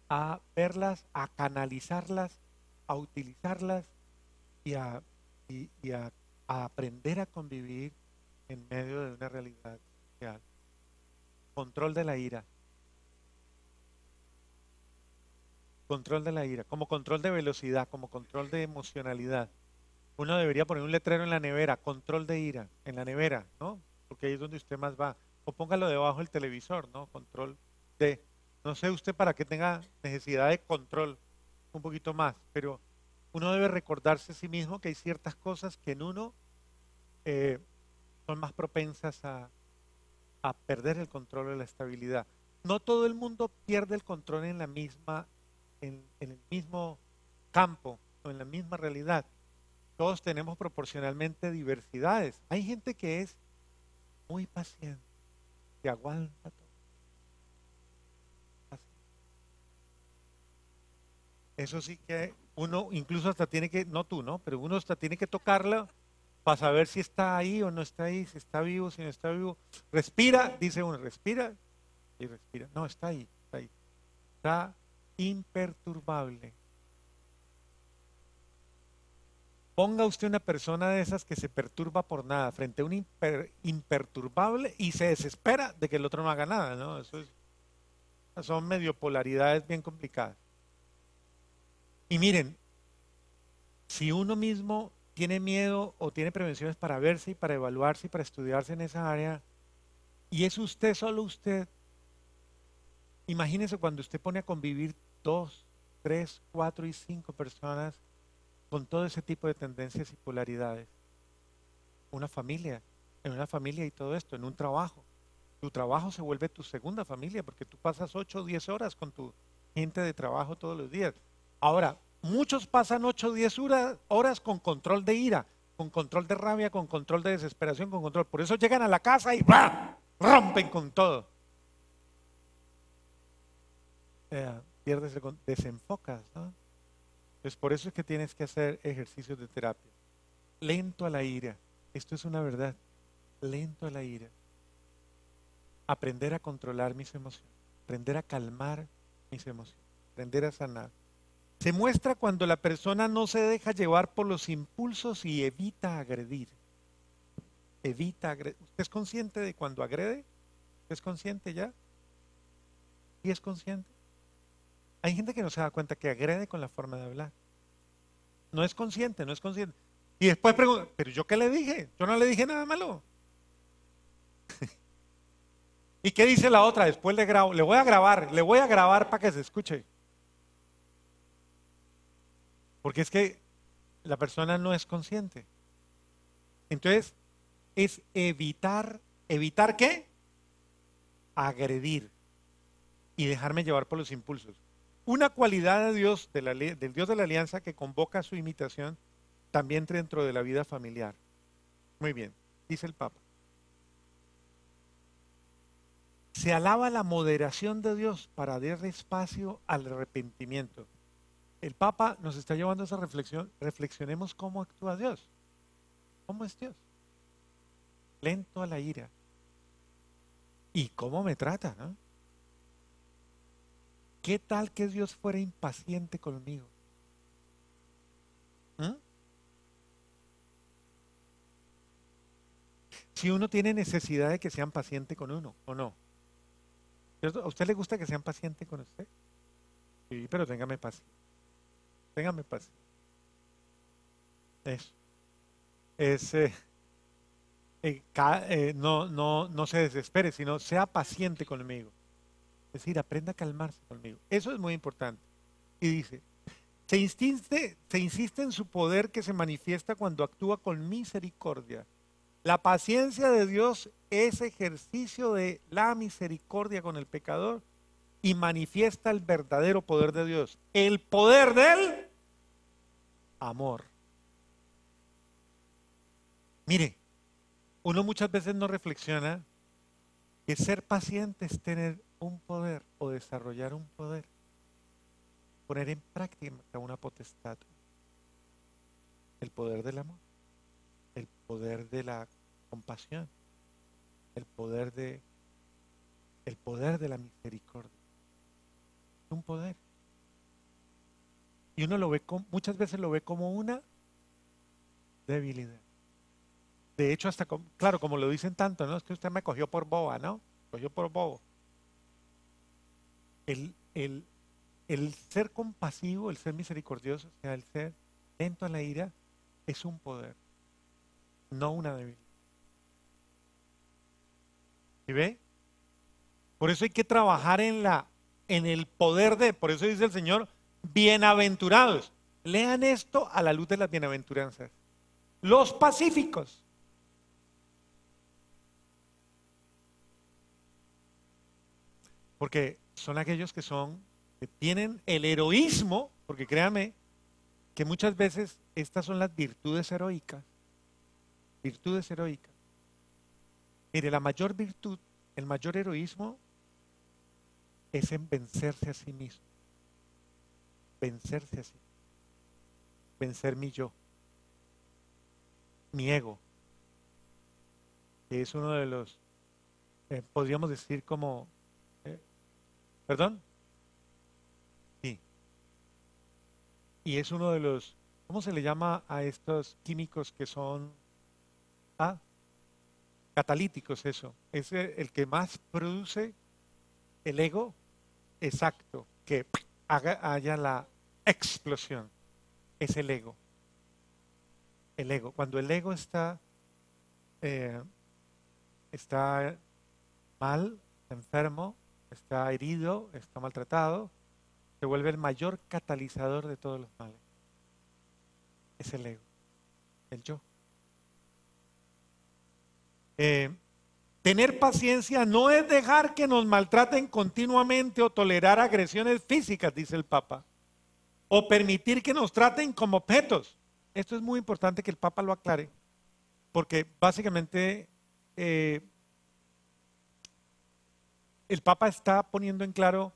a verlas, a canalizarlas, a utilizarlas y a aprender a convivir en medio de una realidad social. Control de la ira, control de la ira, como control de velocidad, como control de emocionalidad. Uno debería poner un letrero en la nevera, control de ira, en la nevera, ¿no? Porque ahí es donde usted más va. O póngalo debajo del televisor, ¿no? Control de, no sé usted para qué tenga necesidad de control un poquito más, pero uno debe recordarse a sí mismo que hay ciertas cosas que en uno eh, son más propensas a perder el control de la estabilidad. No todo el mundo pierde el control en la misma, en el mismo campo o en la misma realidad. Todos tenemos proporcionalmente diversidades. Hay gente que es muy paciente, que aguanta todo. Eso sí que uno incluso hasta tiene que, no tú, ¿no? Pero uno hasta tiene que tocarla para saber si está ahí o no está ahí, si está vivo, si no está vivo. Respira, dice uno, respira y respira. No, está ahí, está ahí. Está imperturbable. Ponga usted una persona de esas que se perturba por nada frente a un imperturbable y se desespera de que el otro no haga nada, ¿no? Son medio polaridades bien complicadas. Y miren, si uno mismo tiene miedo o tiene prevenciones para verse y para evaluarse y para estudiarse en esa área, y es usted, solo usted, imagínese cuando usted pone a convivir dos, tres, cuatro y cinco personas con todo ese tipo de tendencias y polaridades. en una familia y todo esto, en un trabajo. Tu trabajo se vuelve tu segunda familia porque tú pasas 8 o 10 horas con tu gente de trabajo todos los días. Ahora, muchos pasan 8 o 10 horas con control de ira, con control de rabia, con control de desesperación, con control. Por eso llegan a la casa y ¡bra! Rompen con todo. Pierdes desenfocas, ¿no? Pues por eso es que tienes que hacer ejercicios de terapia. Lento a la ira. Esto es una verdad. Lento a la ira. Aprender a controlar mis emociones. Aprender a calmar mis emociones. Aprender a sanar. Se muestra cuando la persona no se deja llevar por los impulsos y evita agredir. Evita agredir. ¿Usted es consciente de cuando agrede? ¿Usted es consciente ya? ¿Y es consciente? Hay gente que no se da cuenta que agrede con la forma de hablar. No es consciente, no es consciente. Y después pregunta, ¿pero yo qué le dije? Yo no le dije nada malo. ¿Y qué dice la otra? Después le grabo, le voy a grabar para que se escuche. Porque es que la persona no es consciente. Entonces, es ¿evitar qué? Agredir y dejarme llevar por los impulsos. Una cualidad de Dios, del Dios de la alianza que convoca a su imitación, también dentro de la vida familiar. Muy bien, dice el Papa. Se alaba la moderación de Dios para dar espacio al arrepentimiento. El Papa nos está llevando a esa reflexión. Reflexionemos cómo actúa Dios. ¿Cómo es Dios? Lento a la ira. ¿Y cómo me trata, no? ¿Qué tal que Dios fuera impaciente conmigo? ¿Mm? Si uno tiene necesidad de que sean pacientes con uno, ¿o no? ¿Cierto? ¿A usted le gusta que sean pacientes con usted? Sí, pero téngame paciencia. Téngame paciencia. Eso. Es, no se desespere, sino sea paciente conmigo. Es decir, aprenda a calmarse conmigo. Eso es muy importante. Y dice, se insiste en su poder que se manifiesta cuando actúa con misericordia. La paciencia de Dios es ejercicio de la misericordia con el pecador y manifiesta el verdadero poder de Dios. El poder del amor. Mire, uno muchas veces no reflexiona que ser paciente es tener un poder o desarrollar un poder, poner en práctica una potestad, el poder del amor, el poder de la compasión, el poder de, el poder de la misericordia. Es un poder. Y uno lo ve muchas veces lo ve como una debilidad. De hecho, hasta, claro, como lo dicen tanto, ¿no? Es que usted me cogió por boba, ¿no? Cogió por bobo. El, el, el ser compasivo, el ser misericordioso, o sea, el ser lento a la ira, es un poder, no una debilidad. ¿Y ve? Por eso hay que trabajar en el poder de, por eso dice el Señor, bienaventurados. Lean esto a la luz de las bienaventuranzas. Los pacíficos. Porque son aquellos que tienen el heroísmo, porque créanme que muchas veces estas son las virtudes heroicas. Virtudes heroicas. Mire, la mayor virtud, el mayor heroísmo es en vencerse a sí mismo. Vencerse a sí. Vencer mi yo, mi ego, que es uno de los, podríamos decir como, eh, ¿perdón? Sí. Y es uno de los, ¿cómo se le llama a estos químicos que son, ah, catalíticos eso? Es el que más produce el ego exacto, que haya la explosión. Es el ego. El ego. Cuando el ego eh, está mal, enfermo, está herido, está maltratado, se vuelve el mayor catalizador de todos los males. Es el ego, el yo. Eh, Tener paciencia no es dejar que nos maltraten continuamente o tolerar agresiones físicas, dice el Papa, o permitir que nos traten como objetos. Esto es muy importante que el Papa lo aclare, porque básicamente eh, el Papa está poniendo en claro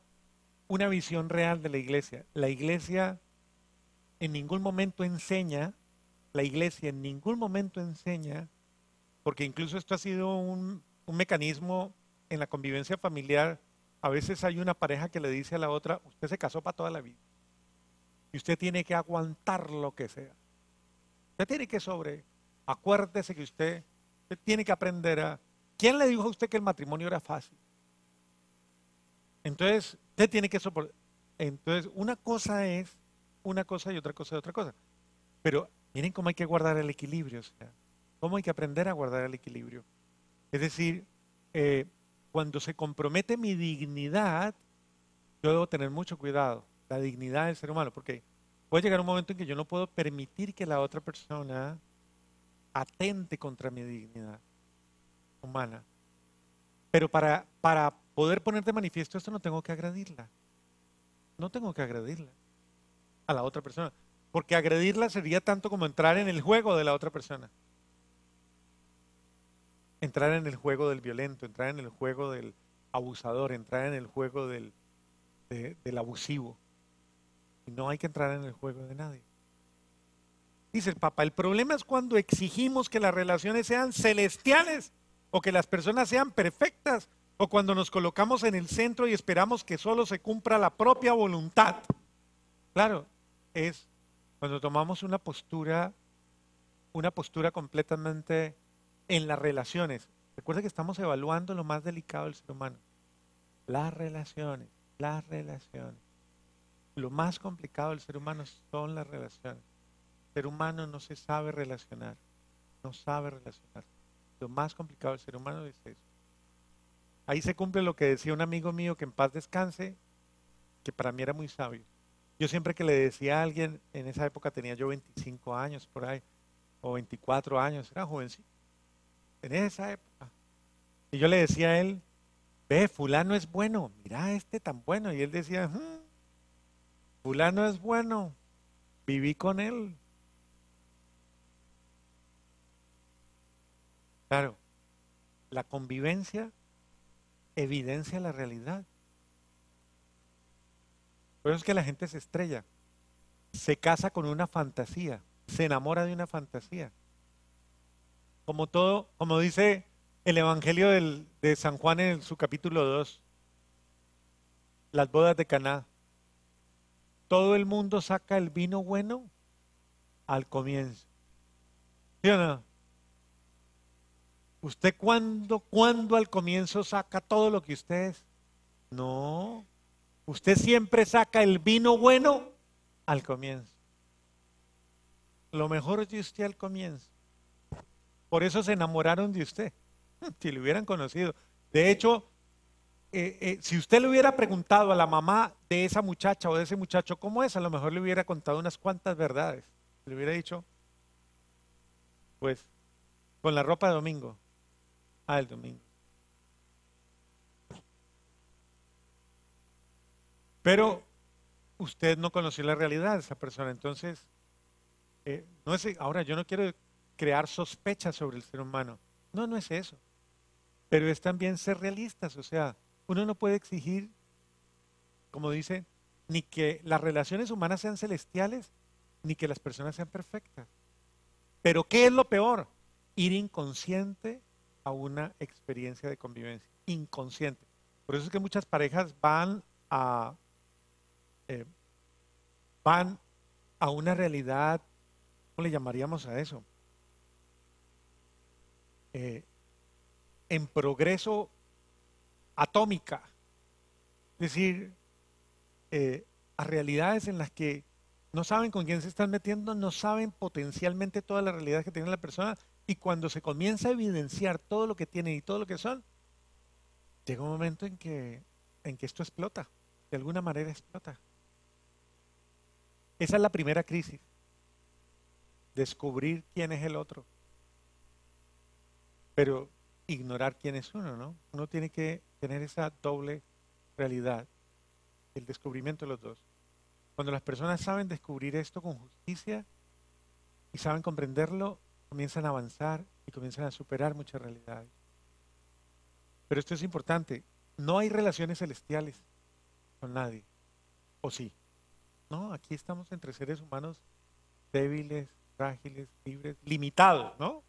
una visión real de la iglesia. La iglesia en ningún momento enseña, la iglesia en ningún momento enseña, porque incluso esto ha sido un mecanismo en la convivencia familiar. A veces hay una pareja que le dice a la otra, usted se casó para toda la vida y usted tiene que aguantar lo que sea. Usted tiene que acuérdese que usted tiene que aprender a... ¿Quién le dijo a usted que el matrimonio era fácil? Entonces, usted tiene que soportar. Entonces, una cosa es una cosa y otra cosa es otra cosa. Pero miren cómo hay que guardar el equilibrio, o sea, cómo hay que aprender a guardar el equilibrio. Es decir, eh, cuando se compromete mi dignidad, yo debo tener mucho cuidado, la dignidad del ser humano, porque puede llegar un momento en que yo no puedo permitir que la otra persona atente contra mi dignidad humana. Pero para poder poner de manifiesto esto no tengo que agredirla. No tengo que agredirla a la otra persona. Porque agredirla sería tanto como entrar en el juego de la otra persona. Entrar en el juego del violento, entrar en el juego del abusador, entrar en el juego del abusivo. Y no hay que entrar en el juego de nadie. Dice el Papa, el problema es cuando exigimos que las relaciones sean celestiales o que las personas sean perfectas o cuando nos colocamos en el centro y esperamos que solo se cumpla la propia voluntad. Claro, es cuando tomamos una postura completamente en las relaciones. Recuerda que estamos evaluando lo más delicado del ser humano. Las relaciones, las relaciones. Lo más complicado del ser humano son las relaciones. El ser humano no se sabe relacionar, no sabe relacionar. Lo más complicado del ser humano es eso. Ahí se cumple lo que decía un amigo mío que en paz descanse, que para mí era muy sabio. Yo siempre que le decía a alguien, en esa época tenía yo 25 años por ahí, o 24 años, era jovencito, en esa época. Y yo le decía a él, ve, fulano es bueno, mira este tan bueno. Y él decía, fulano es bueno, viví con él. Claro, la convivencia evidencia la realidad. Por eso es que la gente se estrella, se casa con una fantasía, se enamora de una fantasía. Como todo, como dice el Evangelio de San Juan en su capítulo 2, las bodas de Caná. Todo el mundo saca el vino bueno al comienzo. ¿Sí o no? ¿Usted cuándo al comienzo saca todo lo que usted es? No. Usted siempre saca el vino bueno al comienzo. Lo mejor de usted al comienzo. Por eso se enamoraron de usted. Si lo hubieran conocido. De hecho, si usted le hubiera preguntado a la mamá de esa muchacha o de ese muchacho cómo es, a lo mejor le hubiera contado unas cuantas verdades. Le hubiera dicho, pues, con la ropa de domingo. Ah, el domingo. Pero usted no conoció la realidad de esa persona. Entonces, no es, ahora yo no quiero crear sospechas sobre el ser humano. No, no es eso. Pero es también ser realistas. O sea, uno no puede exigir, como dice, ni que las relaciones humanas sean celestiales, ni que las personas sean perfectas. Pero ¿qué es lo peor? Ir inconsciente a una experiencia de convivencia. Inconsciente. Por eso es que muchas parejas eh, van a una realidad, ¿cómo le llamaríamos a eso? Eh, en progreso atómica. Es decir, a realidades en las que no saben con quién se están metiendo, no saben potencialmente toda la realidad que tiene la persona y cuando se comienza a evidenciar todo lo que tienen y todo lo que son, llega un momento en que esto explota, de alguna manera explota. Esa es la primera crisis, descubrir quién es el otro. Pero ignorar quién es uno, ¿no? Uno tiene que tener esa doble realidad, el descubrimiento de los dos. Cuando las personas saben descubrir esto con justicia y saben comprenderlo, comienzan a avanzar y comienzan a superar muchas realidades. Pero esto es importante, no hay relaciones celestiales con nadie, ¿o sí? No, aquí estamos entre seres humanos débiles, frágiles, libres, limitados, ¿no?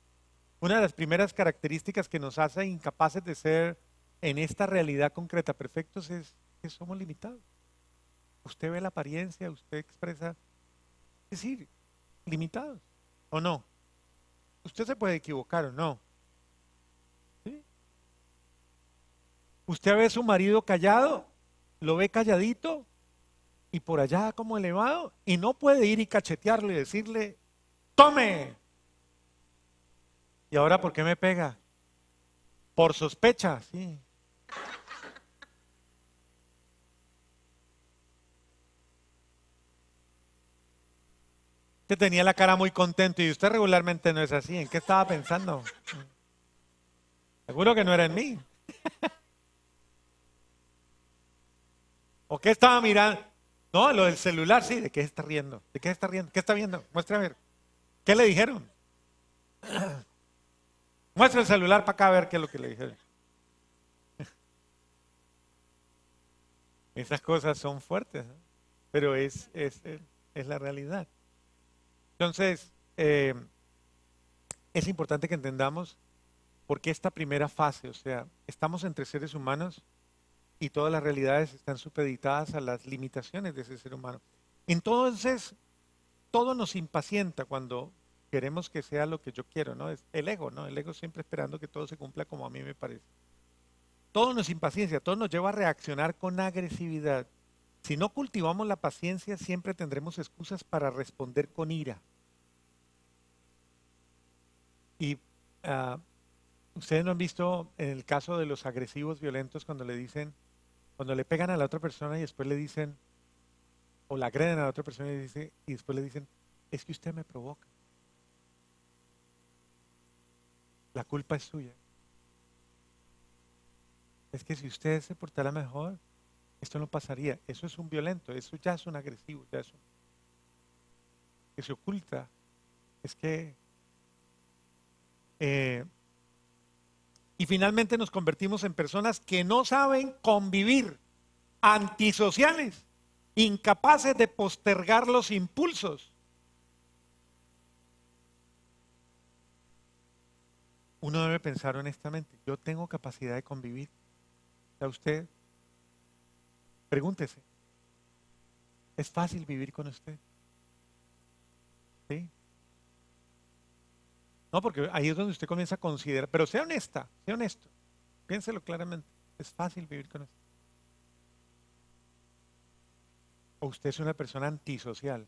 Una de las primeras características que nos hace incapaces de ser en esta realidad concreta perfectos es que somos limitados. Usted ve la apariencia, usted expresa, es decir, limitados, ¿o no? Usted se puede equivocar o no. ¿Sí? Usted ve a su marido callado, lo ve calladito y por allá como elevado y no puede ir y cachetearlo y decirle, tome. ¿Y ahora por qué me pega? Por sospecha, sí. Usted tenía la cara muy contento y usted regularmente no es así. ¿En qué estaba pensando? Seguro que no era en mí. ¿O qué estaba mirando? No, lo del celular, sí. ¿De qué está riendo? ¿De qué está riendo? ¿Qué está viendo? Muestre a ver. ¿Qué le dijeron? Muestra el celular para acá a ver qué es lo que le dijeron. Esas cosas son fuertes, ¿no? Pero es la realidad. Entonces, es importante que entendamos por qué esta primera fase, o sea, estamos entre seres humanos y todas las realidades están supeditadas a las limitaciones de ese ser humano. Entonces, todo nos impacienta cuando queremos que sea lo que yo quiero, ¿no? Es el ego, ¿no? El ego siempre esperando que todo se cumpla como a mí me parece. Todo nos impaciencia, todo nos lleva a reaccionar con agresividad. Si no cultivamos la paciencia, siempre tendremos excusas para responder con ira. Y ah, ustedes no han visto en el caso de los agresivos violentos cuando le dicen, cuando le pegan a la otra persona y después le dicen, o la agreden a la otra persona y después le dicen, es que usted me provoca, la culpa es suya. Es que si usted se portara mejor, esto no pasaría. Eso es un violento, eso ya es un agresivo, ya es un que se oculta. Es que, eh, y finalmente nos convertimos en personas que no saben convivir, antisociales, incapaces de postergar los impulsos. Uno debe pensar honestamente, yo tengo capacidad de convivir. O sea, usted, pregúntese, ¿es fácil vivir con usted? ¿Sí? No, porque ahí es donde usted comienza a considerar, pero sea honesta, sea honesto, piénselo claramente, ¿es fácil vivir con usted? ¿O usted es una persona antisocial?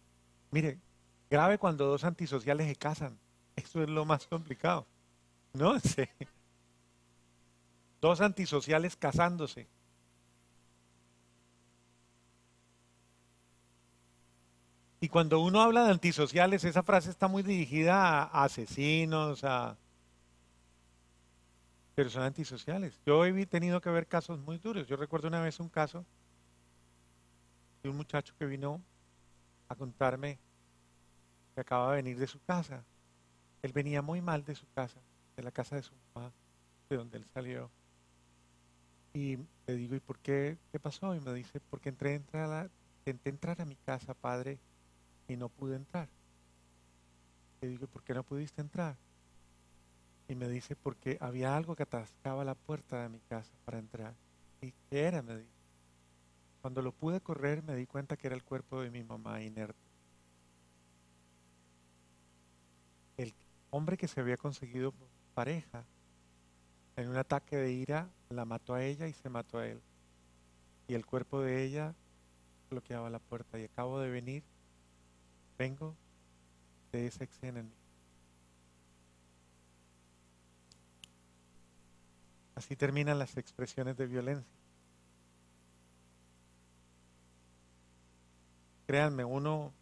Mire, grave cuando dos antisociales se casan, eso es lo más complicado, ¿no? Sí. Dos antisociales casándose. Y cuando uno habla de antisociales, esa frase está muy dirigida a asesinos, pero son antisociales. Yo he tenido que ver casos muy duros. Yo recuerdo una vez un caso de un muchacho que vino a contarme que acaba de venir de su casa. Él venía muy mal de su casa, de la casa de su mamá, de donde él salió. Y le digo, ¿y por qué? ¿Qué pasó? Y me dice, porque intenté entrar a mi casa, padre, y no pude entrar. Le digo, ¿por qué no pudiste entrar? Y me dice, porque había algo que atascaba la puerta de mi casa para entrar. ¿Y qué era? Me dice. Cuando lo pude correr me di cuenta que era el cuerpo de mi mamá inerte. El hombre que se había conseguido pareja, en un ataque de ira, la mató a ella y se mató a él. Y el cuerpo de ella bloqueaba la puerta. Y acabo de venir, vengo de esa escena. Así terminan las expresiones de violencia. Créanme, uno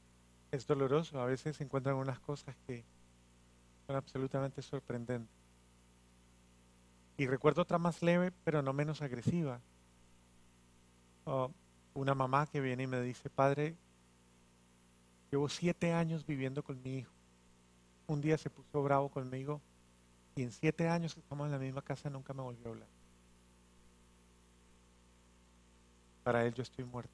es doloroso. A veces se encuentran unas cosas que son absolutamente sorprendentes. Y recuerdo otra más leve, pero no menos agresiva. Una mamá que viene y me dice, padre, llevo 7 años viviendo con mi hijo. Un día se puso bravo conmigo y en 7 años que estamos en la misma casa nunca me volvió a hablar. Para él yo estoy muerto.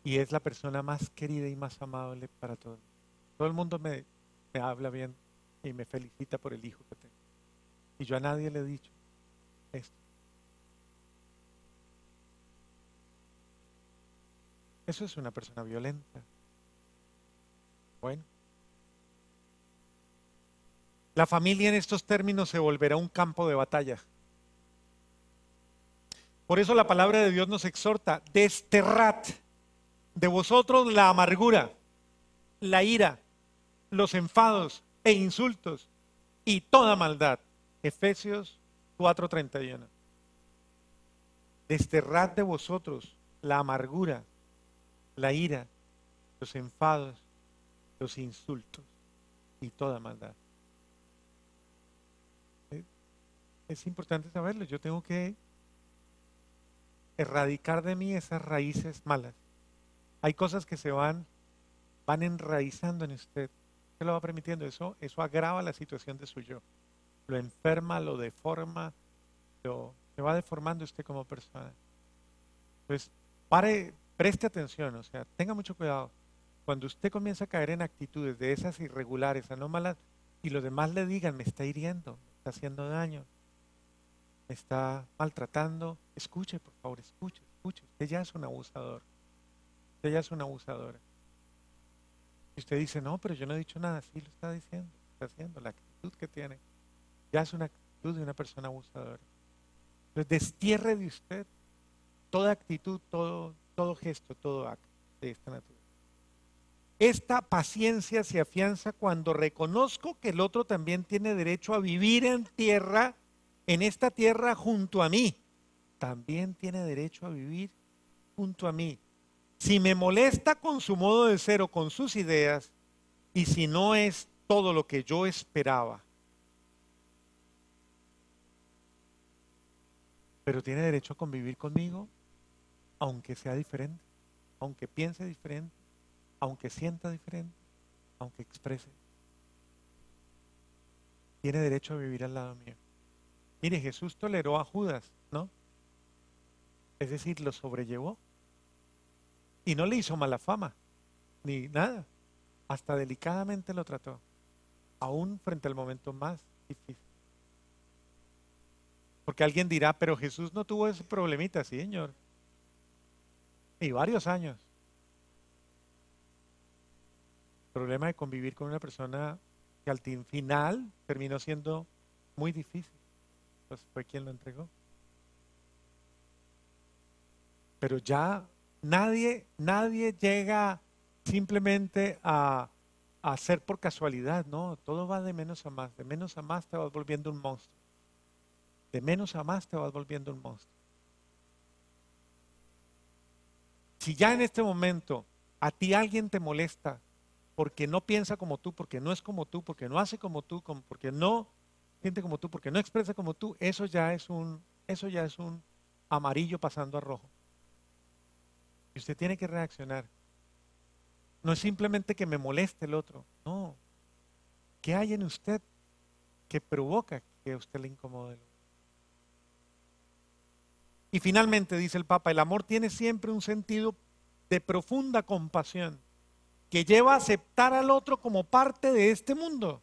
Y es la persona más querida y más amable para todos. Todo el mundo me habla bien y me felicita por el hijo que tengo. Y yo a nadie le he dicho esto. Eso es una persona violenta. Bueno, la familia en estos términos se volverá un campo de batalla. Por eso la palabra de Dios nos exhorta, desterrad de vosotros la amargura, la ira, los enfados e insultos y toda maldad. Efesios 4:31. Desterrad de vosotros la amargura, la ira, los enfados, los insultos y toda maldad. Es importante saberlo. Yo tengo que erradicar de mí esas raíces malas. Hay cosas que van enraizando en usted. Usted lo va permitiendo. Eso agrava la situación de su yo. Lo enferma, lo deforma, se va deformando usted como persona. Entonces, preste atención, o sea, tenga mucho cuidado. Cuando usted comienza a caer en actitudes de esas irregulares, anómalas, y los demás le digan, me está hiriendo, me está haciendo daño, me está maltratando, escuche, por favor, escuche, escuche. Usted ya es un abusador, usted ya es una abusadora. Y usted dice, no, pero yo no he dicho nada, sí lo está diciendo, lo está haciendo, la actitud que tiene, ya es una actitud de una persona abusadora. Entonces, destierre de usted toda actitud, todo gesto, todo acto de esta naturaleza. Esta paciencia se afianza cuando reconozco que el otro también tiene derecho a vivir en esta tierra junto a mí. También tiene derecho a vivir junto a mí. Si me molesta con su modo de ser o con sus ideas, y si no es todo lo que yo esperaba, pero tiene derecho a convivir conmigo, aunque sea diferente, aunque piense diferente, aunque sienta diferente, aunque exprese, tiene derecho a vivir al lado mío. Mire, Jesús toleró a Judas, ¿no? Es decir, lo sobrellevó y no le hizo mala fama, ni nada. Hasta delicadamente lo trató, aún frente al momento más difícil. Porque alguien dirá, pero Jesús no tuvo ese problemita, sí, señor. Y varios años. El problema de convivir con una persona que al final terminó siendo muy difícil. Pues fue quien lo entregó. Pero ya nadie llega simplemente a hacer por casualidad, no, todo va de menos a más, de menos a más te vas volviendo un monstruo, de menos a más te vas volviendo un monstruo. Si ya en este momento a ti alguien te molesta porque no piensa como tú, porque no es como tú, porque no hace como tú, porque no siente como tú, porque no expresa como tú, eso ya es un amarillo pasando a rojo. Y usted tiene que reaccionar. No es simplemente que me moleste el otro, no. ¿Qué hay en usted que provoca que a usted le incomode? Y finalmente, dice el Papa, el amor tiene siempre un sentido de profunda compasión que lleva a aceptar al otro como parte de este mundo,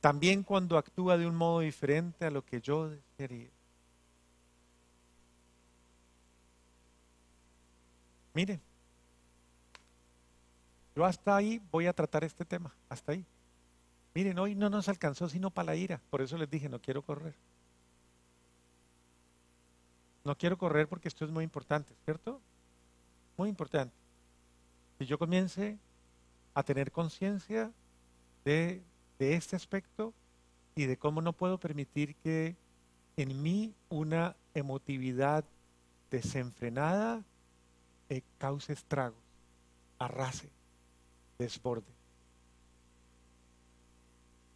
también cuando actúa de un modo diferente a lo que yo desearía. Mire, yo hasta ahí voy a tratar este tema, hasta ahí. Miren, hoy no nos alcanzó sino para la ira, por eso les dije, no quiero correr. No quiero correr porque esto es muy importante, ¿cierto? Muy importante. Si yo comience a tener conciencia de este aspecto y de cómo no puedo permitir que en mí una emotividad desenfrenada cause estragos, arrase, desborde,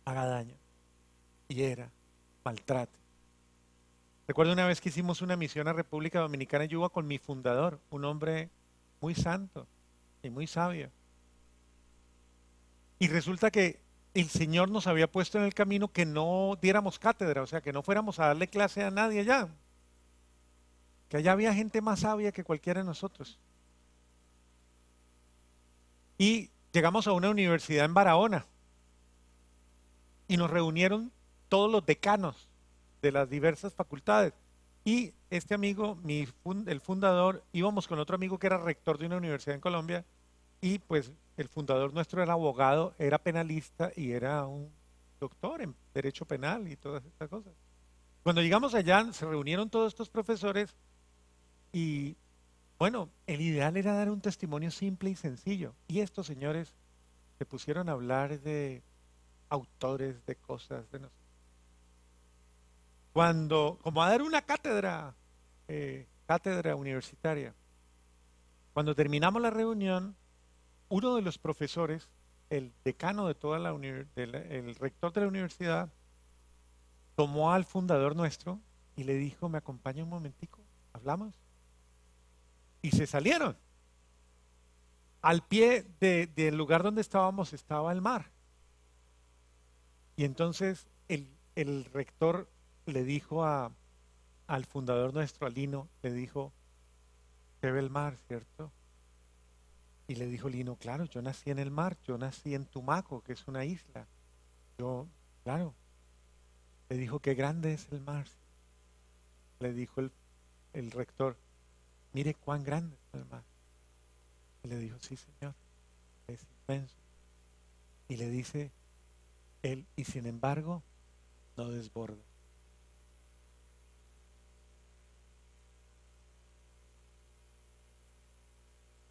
haga daño. hiera, maltrate. Recuerdo una vez que hicimos una misión a República Dominicana y yo iba con mi fundador, un hombre muy santo y muy sabio. Y resulta que el Señor nos había puesto en el camino que no diéramos cátedra, o sea, que no fuéramos a darle clase a nadie allá, que allá había gente más sabia que cualquiera de nosotros. Y llegamos a una universidad en Barahona y nos reunieron todos los decanos de las diversas facultades. Y este amigo, el fundador, íbamos con otro amigo que era rector de una universidad en Colombia y pues el fundador nuestro era abogado, era penalista y era un doctor en derecho penal y todas estas cosas. Cuando llegamos allá se reunieron todos estos profesores y bueno, el ideal era dar un testimonio simple y sencillo. Y estos señores se pusieron a hablar de autores, de cosas, de no sé. Cuando, como a dar una cátedra, cátedra universitaria, cuando terminamos la reunión, uno de los profesores, el decano de toda el rector de la universidad, tomó al fundador nuestro y le dijo, me acompaña un momentico, hablamos. Y se salieron. Al pie del lugar donde estábamos estaba el mar. Y entonces el rector le dijo al fundador nuestro, a Lino, le dijo, se ve el mar, ¿cierto? Y le dijo Lino, claro, yo nací en el mar, yo nací en Tumaco, que es una isla. Yo, claro, le dijo, qué grande es el mar. Le dijo el rector, mire cuán grande es el mar. Y le dijo, sí, señor, es inmenso. Y le dice él, y sin embargo, no desborda.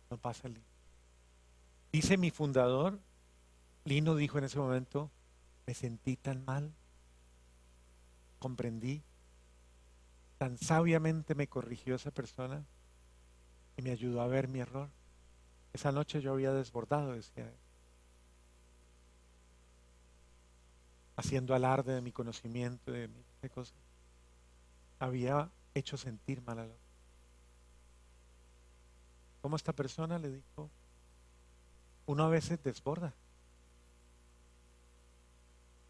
No pasa el límite. Dice mi fundador, Lino dijo en ese momento, me sentí tan mal, comprendí, tan sabiamente me corrigió esa persona y me ayudó a ver mi error. Esa noche yo había desbordado, decía él, haciendo alarde de mi conocimiento, de miles de cosas. Había hecho sentir mal al otro. Como esta persona le dijo, uno a veces desborda,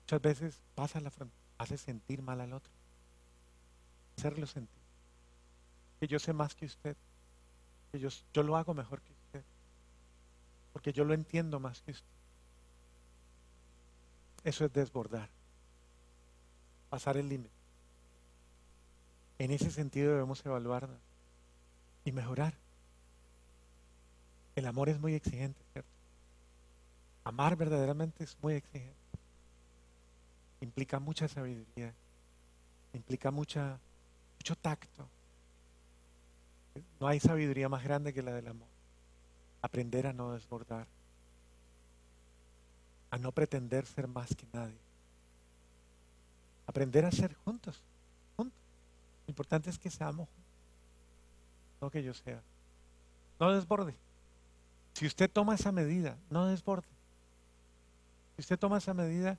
muchas veces pasa la frontera, hace sentir mal al otro, hacerlo sentir, que yo sé más que usted, que yo lo hago mejor que usted, porque yo lo entiendo más que usted. Eso es desbordar, pasar el límite. En ese sentido debemos evaluarnos y mejorar. El amor es muy exigente, ¿cierto? Amar verdaderamente es muy exigente. Implica mucha sabiduría, implica mucho tacto. No hay sabiduría más grande que la del amor. Aprender a no desbordar, a no pretender ser más que nadie. Aprender a ser juntos, juntos. Lo importante es que seamos juntos, no que yo sea. No desborde. Si usted toma esa medida, no desborde. Si usted toma esa medida,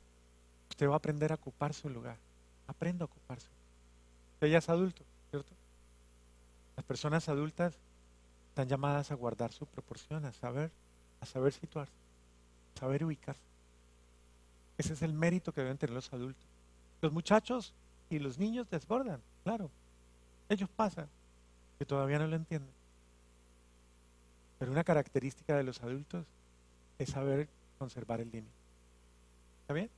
usted va a aprender a ocupar su lugar. Aprenda a ocupar su lugar. Usted ya es adulto, ¿cierto? Las personas adultas están llamadas a guardar su proporción, a saber situarse, a saber ubicarse. Ese es el mérito que deben tener los adultos. Los muchachos y los niños desbordan, claro. Ellos pasan, que todavía no lo entienden. Pero una característica de los adultos es saber conservar el límite. ¿Está bien?